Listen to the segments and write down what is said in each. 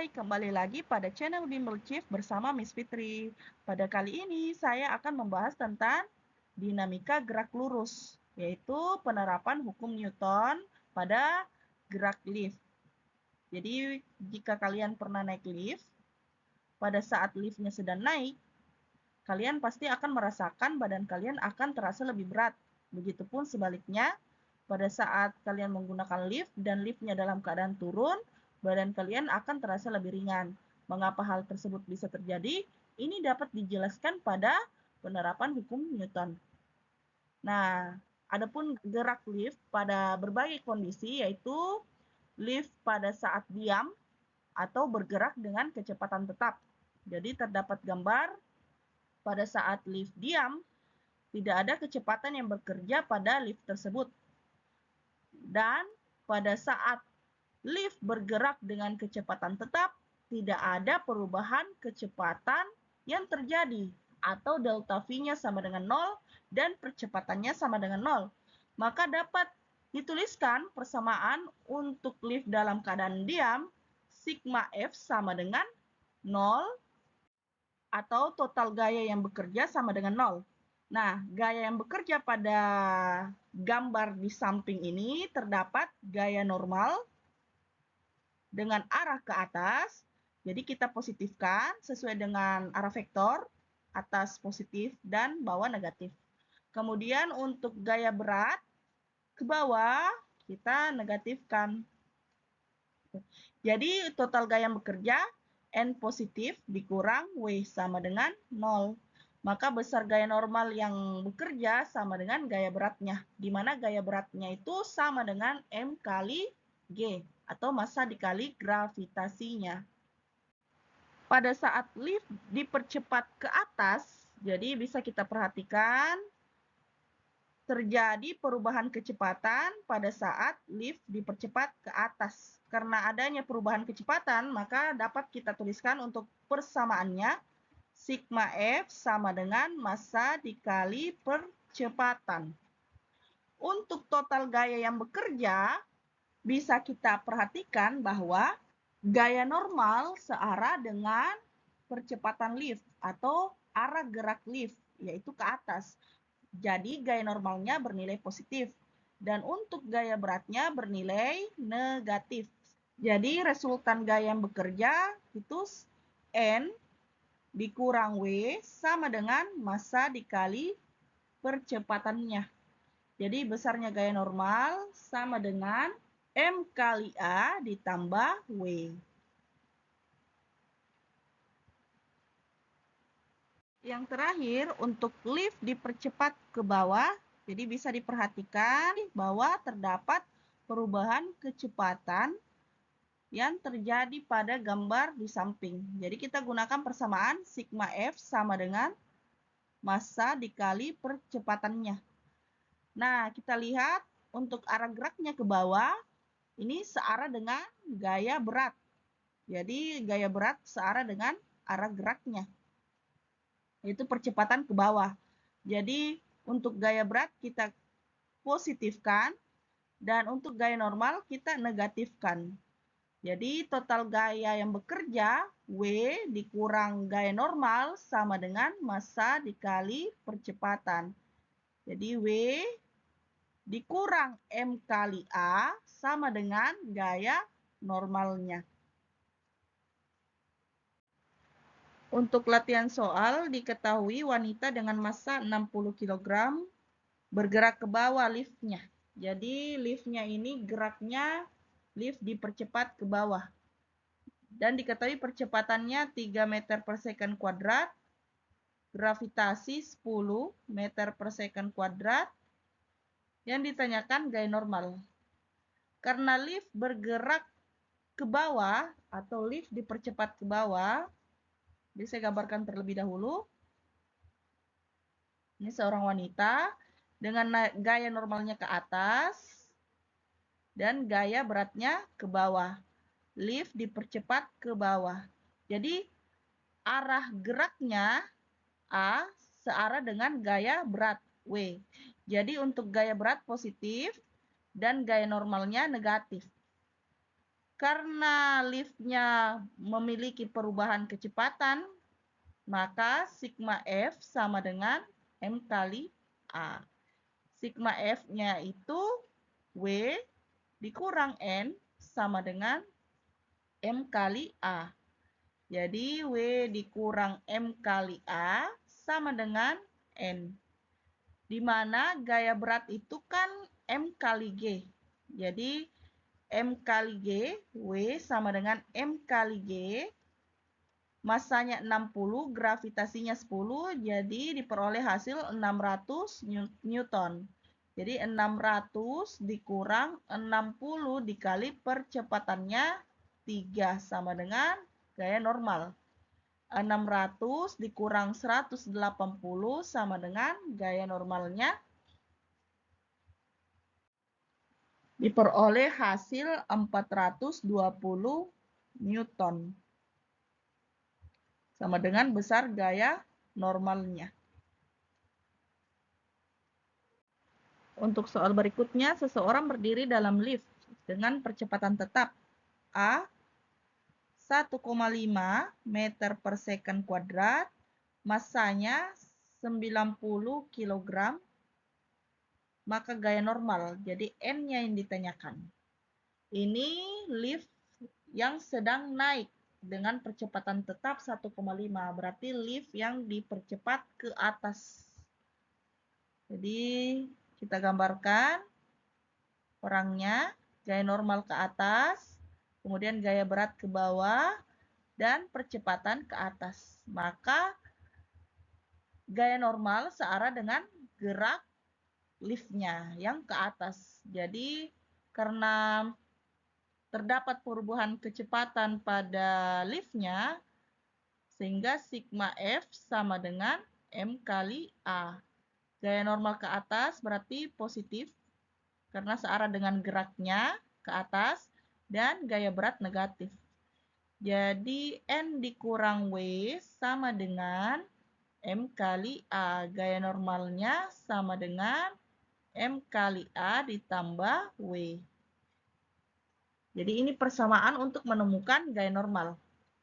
Hai, kembali lagi pada channel Bimbel Chief bersama Miss Fitri. Pada kali ini saya akan membahas tentang dinamika gerak lurus, yaitu penerapan hukum Newton pada gerak lift. Jadi jika kalian pernah naik lift, pada saat liftnya sedang naik, kalian pasti akan merasakan badan kalian akan terasa lebih berat. Begitupun sebaliknya, pada saat kalian menggunakan lift dan liftnya dalam keadaan turun, badan kalian akan terasa lebih ringan. Mengapa hal tersebut bisa terjadi? Ini dapat dijelaskan pada penerapan hukum Newton. Nah, adapun gerak lift pada berbagai kondisi, yaitu lift pada saat diam atau bergerak dengan kecepatan tetap. Jadi terdapat gambar pada saat lift diam, tidak ada kecepatan yang bekerja pada lift tersebut. Dan pada saat lift bergerak dengan kecepatan tetap, tidak ada perubahan kecepatan yang terjadi, atau delta V-nya sama dengan 0 dan percepatannya sama dengan 0. Maka dapat dituliskan persamaan untuk lift dalam keadaan diam, sigma F sama dengan 0, atau total gaya yang bekerja sama dengan 0. Nah, gaya yang bekerja pada gambar di samping ini terdapat gaya normal dengan arah ke atas. Jadi kita positifkan sesuai dengan arah vektor, atas positif dan bawah negatif. Kemudian untuk gaya berat ke bawah kita negatifkan. Jadi total gaya yang bekerja N positif dikurang W sama dengan 0. Maka besar gaya normal yang bekerja sama dengan gaya beratnya, di mana gaya beratnya itu sama dengan M kali G, atau massa dikali gravitasinya. Pada saat lift dipercepat ke atas, jadi bisa kita perhatikan terjadi perubahan kecepatan pada saat lift dipercepat ke atas. Karena adanya perubahan kecepatan, maka dapat kita tuliskan untuk persamaannya sigma F sama dengan massa dikali percepatan. Untuk total gaya yang bekerja, bisa kita perhatikan bahwa gaya normal searah dengan percepatan lift atau arah gerak lift, yaitu ke atas. Jadi gaya normalnya bernilai positif. Dan untuk gaya beratnya bernilai negatif. Jadi resultan gaya yang bekerja itu N dikurang W sama dengan massa dikali percepatannya. Jadi besarnya gaya normal sama dengan M kali A ditambah W. Yang terakhir, untuk lift dipercepat ke bawah, jadi bisa diperhatikan bahwa terdapat perubahan kecepatan yang terjadi pada gambar di samping. Jadi kita gunakan persamaan sigma F sama dengan massa dikali percepatannya. Nah, kita lihat untuk arah geraknya ke bawah, ini searah dengan gaya berat. Jadi gaya berat searah dengan arah geraknya, yaitu percepatan ke bawah. Jadi untuk gaya berat kita positifkan, dan untuk gaya normal kita negatifkan. Jadi total gaya yang bekerja W dikurang gaya normal sama dengan massa dikali percepatan. Jadi W dikurang M kali A sama dengan gaya normalnya. Untuk latihan soal, diketahui wanita dengan massa 60 kg bergerak ke bawah liftnya. Jadi liftnya ini geraknya lift dipercepat ke bawah. Dan diketahui percepatannya 3 meter per second kuadrat, gravitasi 10 meter per second kuadrat, yang ditanyakan gaya normal. Karena lift bergerak ke bawah atau lift dipercepat ke bawah, jadi saya gambarkan terlebih dahulu. Ini seorang wanita dengan gaya normalnya ke atas dan gaya beratnya ke bawah. Lift dipercepat ke bawah. Jadi arah geraknya A searah dengan gaya berat W. Jadi untuk gaya berat positif dan gaya normalnya negatif. Karena liftnya memiliki perubahan kecepatan, maka sigma F sama dengan M kali A. Sigma F-nya itu W dikurang N sama dengan M kali A. Jadi W dikurang M kali A sama dengan N. Di mana gaya berat itu kan M kali G. Jadi M kali G, W sama dengan M kali G. Masanya 60, gravitasinya 10, jadi diperoleh hasil 600 Newton. Jadi 600 dikurang 60 dikali percepatannya 3 sama dengan gaya normal. 600 dikurang 180 sama dengan gaya normalnya. Diperoleh hasil 420 Newton. Sama dengan besar gaya normalnya. Untuk soal berikutnya, seseorang berdiri dalam lift dengan percepatan tetap A 1,5 meter per second kuadrat, massanya 90 kg, maka gaya normal, jadi N-nya yang ditanyakan. Ini lift yang sedang naik dengan percepatan tetap 1,5, berarti lift yang dipercepat ke atas. Jadi kita gambarkan orangnya, gaya normal ke atas, kemudian gaya berat ke bawah, dan percepatan ke atas. Maka gaya normal searah dengan gerak liftnya yang ke atas. Jadi karena terdapat perubahan kecepatan pada liftnya, sehingga sigma F sama dengan M kali A. Gaya normal ke atas berarti positif, karena searah dengan geraknya ke atas, dan gaya berat negatif. Jadi N dikurang W sama dengan M kali A. Gaya normalnya sama dengan M kali A ditambah W. Jadi ini persamaan untuk menemukan gaya normal.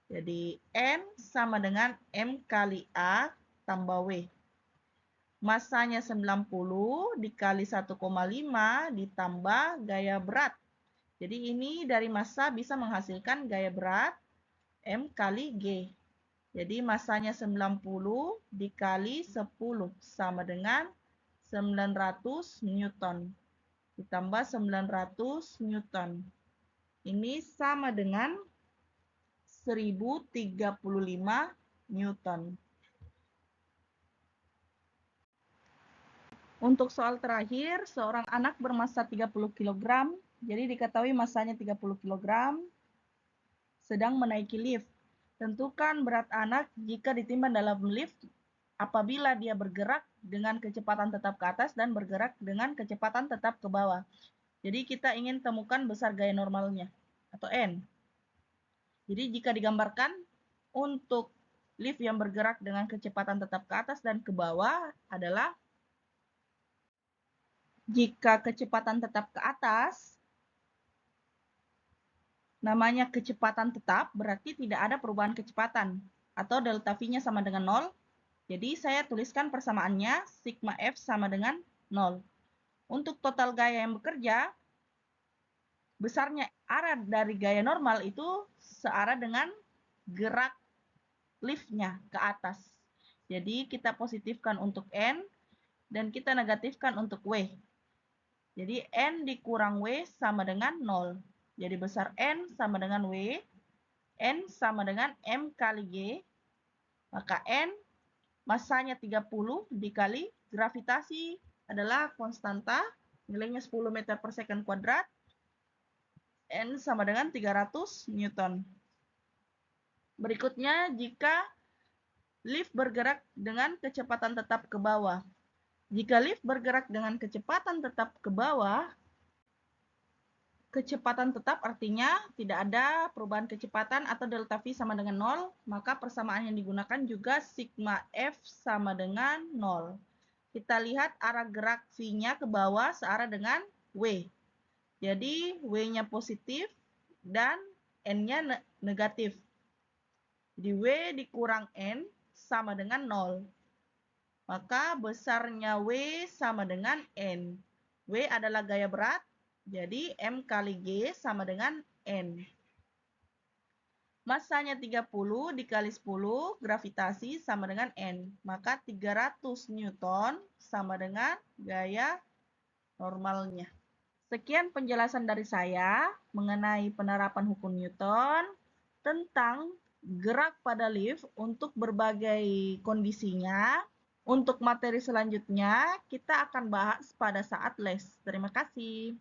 Jadi N sama dengan M kali A tambah W. Massanya 90 dikali 1,5 ditambah gaya berat. Jadi ini dari massa bisa menghasilkan gaya berat M kali G. Jadi massanya 90 dikali 10 sama dengan 900 Newton. Ditambah 900 Newton. Ini sama dengan 1035 Newton. Untuk soal terakhir, seorang anak bermassa 30 kg, jadi diketahui massanya 30 kg, sedang menaiki lift. Tentukan berat anak jika ditimbang dalam lift apabila dia bergerak dengan kecepatan tetap ke atas dan bergerak dengan kecepatan tetap ke bawah. Jadi kita ingin temukan besar gaya normalnya, atau N. Jadi jika digambarkan untuk lift yang bergerak dengan kecepatan tetap ke atas dan ke bawah adalah jika kecepatan tetap ke atas, namanya kecepatan tetap berarti tidak ada perubahan kecepatan atau delta V-nya sama dengan 0. Jadi saya tuliskan persamaannya sigma F sama dengan 0. Untuk total gaya yang bekerja, besarnya arah dari gaya normal itu searah dengan gerak liftnya ke atas. Jadi kita positifkan untuk N dan kita negatifkan untuk W. Jadi N dikurang W sama dengan 0. Jadi besar N sama dengan W. N sama dengan M kali G. Maka N massanya 30 dikali gravitasi adalah konstanta. Nilainya 10 meter per second kuadrat. N sama dengan 300 Newton. Berikutnya, jika lift bergerak dengan kecepatan tetap ke bawah. Jika lift bergerak dengan kecepatan tetap ke bawah, kecepatan tetap artinya tidak ada perubahan kecepatan atau delta V sama dengan 0, maka persamaan yang digunakan juga sigma F sama dengan 0. Kita lihat arah gerak V-nya ke bawah searah dengan W. Jadi W-nya positif dan N-nya negatif. Jadi W dikurang N sama dengan 0. Maka besarnya W sama dengan N. W adalah gaya berat, jadi M kali G sama dengan N. Masanya 30 dikali 10, gravitasi sama dengan N. Maka 300 Newton sama dengan gaya normalnya. Sekian penjelasan dari saya mengenai penerapan hukum Newton tentang gerak pada lift untuk berbagai kondisinya. Untuk materi selanjutnya, kita akan bahas pada saat les. Terima kasih.